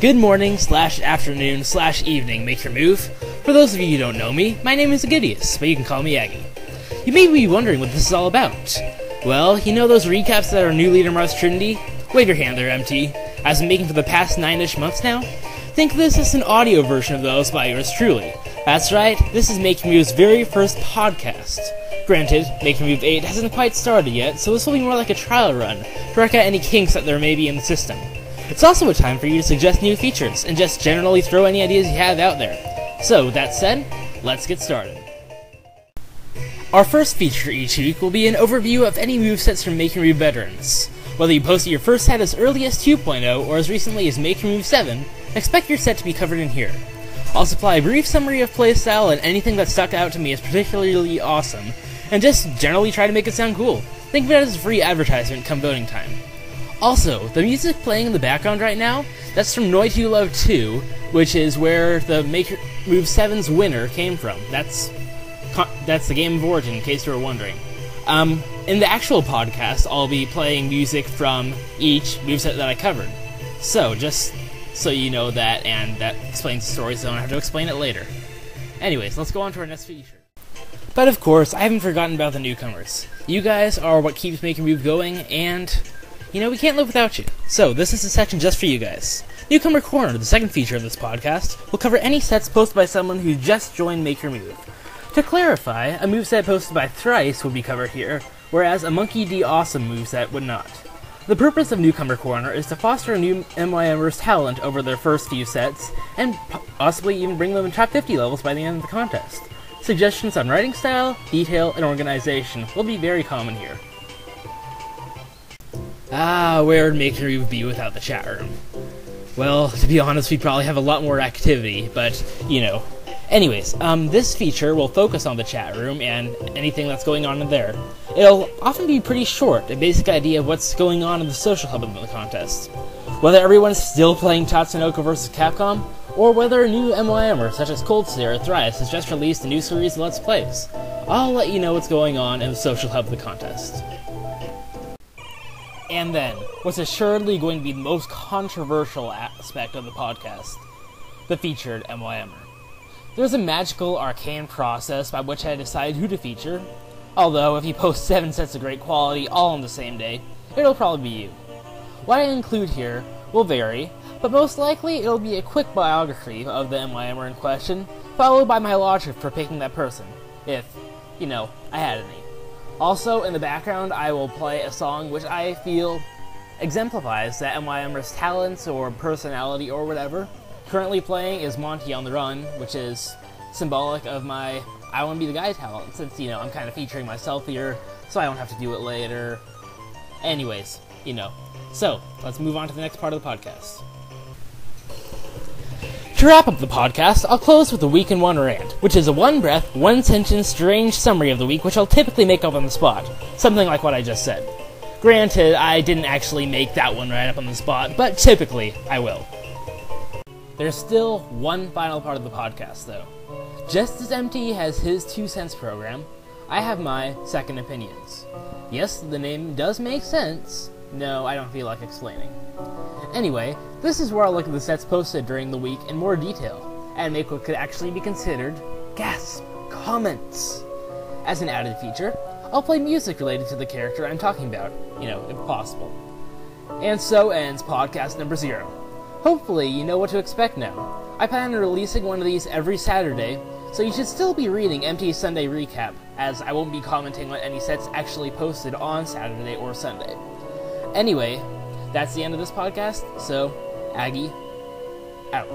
Good morning / afternoon / evening, make your move. For those of you who don't know me, my name is Agidius, but you can call me Aggie. You may be wondering what this is all about. Well, you know those recaps that are new Leader Mars Trinity? Wave your hand there, MT. I've been making for the past 9-ish months now. Think of this as an audio version of those by yours truly. That's right, this is Make Your Move's very first podcast. Granted, Make Your Move 8 hasn't quite started yet, so this will be more like a trial run to work out any kinks that there may be in the system. It's also a time for you to suggest new features, and just generally throw any ideas you have out there. So, with that said, let's get started. Our first feature each week will be an overview of any movesets from Make Your Move veterans. Whether you posted your first set as early as 2.0 or as recently as Make Your Move 7, expect your set to be covered in here. I'll supply a brief summary of playstyle and anything that stuck out to me as particularly awesome, and just generally try to make it sound cool. Think of it as a free advertisement come voting time. Also, the music playing in the background right now, that's from Noi 2 Love 2, which is where the Make Your Move 7's winner came from. That's the game of origin, in case you were wondering. In the actual podcast, I'll be playing music from each moveset that I covered. So, just so you know that, and that explains the story, so I don't have to explain it later. Anyways, let's go on to our next feature. But of course, I haven't forgotten about the newcomers. You guys are what keeps Make Your Move going, and you know, we can't live without you. So, this is a section just for you guys. Newcomer Corner, the second feature of this podcast, will cover any sets posted by someone who just joined Make Your Move. To clarify, a moveset posted by Thrice would be covered here, whereas a Monkey D. Awesome moveset would not. The purpose of Newcomer Corner is to foster a new MYMer's talent over their first few sets, and possibly even bring them in top 50 levels by the end of the contest. Suggestions on writing style, detail, and organization will be very common here. Where would Make Your Move be without the chat room? Well, to be honest, we'd probably have a lot more activity, but, you know. Anyways, this feature will focus on the chat room and anything that's going on in there. It'll often be pretty short, a basic idea of what's going on in the social hub of the contest. Whether everyone's still playing Tatsunoko vs. Capcom, or whether a new MYMer such as Coldseer or Thrice has just released a new series of Let's Plays. I'll let you know what's going on in the social hub of the contest. And then, what's assuredly going to be the most controversial aspect of the podcast, the featured MYMer. There's a magical, arcane process by which I decide who to feature, although if you post 7 sets of great quality all on the same day, it'll probably be you. What I include here will vary, but most likely it'll be a quick biography of the MYMer in question, followed by my logic for picking that person, if, you know, I had any. Also, in the background, I will play a song which I feel exemplifies that MYMer's talents or personality or whatever. Currently playing is Monty on the Run, which is symbolic of my I Want to Be the Guy talent, since, you know, I'm kind of featuring myself here, so I don't have to do it later. Anyways, you know. So, let's move on to the next part of the podcast. To wrap up the podcast, I'll close with the Week in One rant, which is a one-breath, one-sentence, strange summary of the week which I'll typically make up on the spot. Something like what I just said. Granted, I didn't actually make that one right up on the spot, but typically, I will. There's still one final part of the podcast, though. Just as MT has his 2 cents program, I have my second opinions. Yes, the name does make sense. No, I don't feel like explaining. Anyway, this is where I'll look at the sets posted during the week in more detail, and make what could actually be considered, gasp, comments. As an added feature, I'll play music related to the character I'm talking about, you know, if possible. And so ends podcast number 0. Hopefully you know what to expect now. I plan on releasing one of these every Saturday, so you should still be reading MT's Sunday Recap, as I won't be commenting on any sets actually posted on Saturday or Sunday. Anyway, that's the end of this podcast, so Aggie, out.